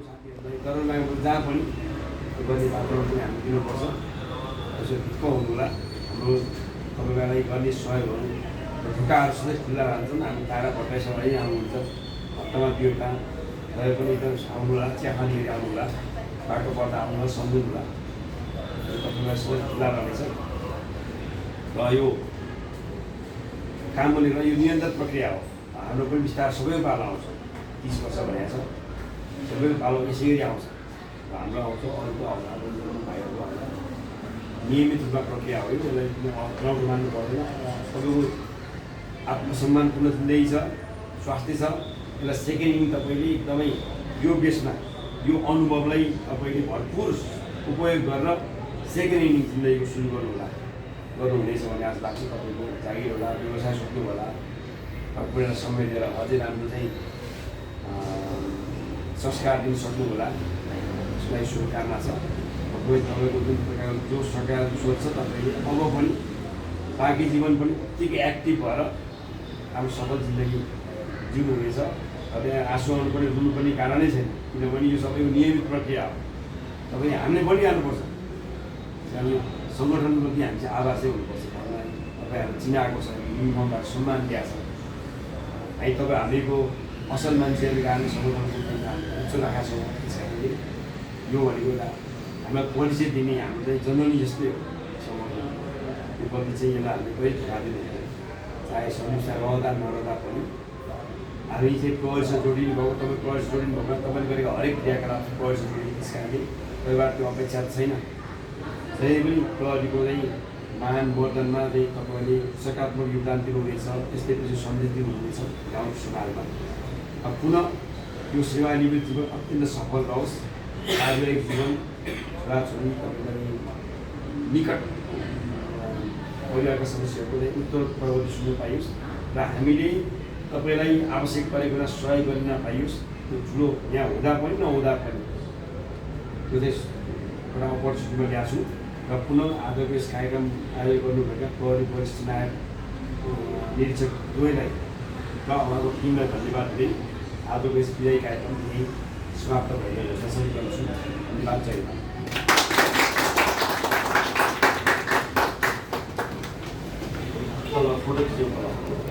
साथीहरूलाई तर जहाँ पनि गर्ने वातावरण पनि हामी दिनुपर्छ। यसो ढुक्क हुनुहोला। हाम्रो तपाईँलाई गर्ने सहयोगहरू ढुक्काहरू सधैँ खुल्ला रहन्छन्। हामी तारा भट्टाइसँग यहीँ आउनुहुन्छ, हप्तामा 2 वटा तपाईँ पनि एकदम आउनुहोला, चिया खाने गरी आउनुहोला, बाटो पर्दा आउनुहोला, सम्झिनुहोला। तपाईँलाई सधैँ खुल्ला रहनेछ। र यो काम भनेर यो निरन्तर प्रक्रिया हो। हाम्रो पनि बिस्तार सबैको पालो आउँछ। 30 वर्ष भनेको छ, सबैको पालो यसै गरी आउँछ। र हाम्रो आउँछ, अरूको आउँछ, भाइहरूको आउँछ। नियमित रूपमा प्रक्रिया हो। यसलाई अनौठो मान्नु पर्दैन। सबैको आत्मसम्मानपूर्ण जिन्दगी छ, स्वास्थ्य छ। यसलाई सेकेन्ड इनिङ तपाईँले एकदमै यो बेसमा यो अनुभवलाई तपाईँले भरपुर उपयोग गरेर सेकेन्ड इनिङ जिन्दगीको सुरु गर्नुहुनेछ भन्ने आशा लाग्छ। तपाईँको जागिर होला, व्यवसाय सक्नु होला, तपाईँलाई समय दिएर अझै राम्रो चाहिँ संस्कार दिन सक्नु होला, यसलाई शुभकामना छ। तपाईँको जुन प्रकारको जो सकारात्मक सोच छ, तपाईँले अब पनि बाँकी जीवन पनि त्यतिकै एक्टिभ भएर आफ्नो सफल जिन्दगी जिउनुहुनेछ। र त्यहाँ आँसु आउनु पनि रुनु पनि कारणै छैन, किनभने यो सबैको नियमित प्रक्रिया हो। तपाईँ हामीले बढिहाल्नुपर्छ। हामी सङ्गठनको प्रति हामी चाहिँ आभार चाहिँ हुनुपर्छ। तपाईँहरू चिनाएको छ, युनिफर्मबाट सम्मान दिएको छ है। तपाईँ हामीको असल मान्छेहरू कारण सङ्गठनको प्रति हामी उच्च राखेका छौँ। त्यसैले यो भनेको एउटा हामीलाई परिचय दिने हाम्रो चाहिँ जननी जस्तै हो सङ्गठन। यो प्रति चाहिँ यसलाई हामीले कहिले धोका दिनुहुँदैन। चाहे संस्था रहँदा नरहँदा पनि हामी चाहिँ प्रहरीसँग जोडिनु भएको, तपाईँ प्रहरीसँग जोडिनु भएको, तपाईँले गरेको हरेक क्रियाकलाप प्रहरीसँग जोडिनु। त्यस कारणले तपाईँबाट त्यो अपेक्षा छैन। जहिले पनि प्रहरीको चाहिँ महान वर्धनमा चाहिँ तपाईँले सकारात्मक योगदान दिनुहुनेछ, त्यस्तै पछि सन्देश दिनुहुनेछ गाउँ समाजमा। अब पुनः यो सेवानिवृत्त जीवन अत्यन्त सफल रहोस्। पारिवारिक जीवन, छोराछोरी तपाईँलाई निकट परिवारका सदस्यहरूको चाहिँ उत्तर प्रगति सुन्नु पाइयोस् र हामीले तपाईँलाई आवश्यक परेको बेला सहयोग गर्न पाइयोस्। त्यो ठुलो यहाँ हुँदा पनि नहुँदा पनि त्यो चाहिँ एउटा अपर्च्युनिटी ल्याएको छु। र पुनः आजको यस कार्यक्रम आयोजन गर्नुभएका प्रहरी वरिष्ठ नायक निरीक्षक दुवैलाई र उहाँको टिमलाई धन्यवाद दिँदै आजको यस विजयी कार्यक्रम यही समाप्त भइरहेको छ। सबै गर्छु। धन्यवाद। जय हिन्द। फोटो खिच्नु पर्यो।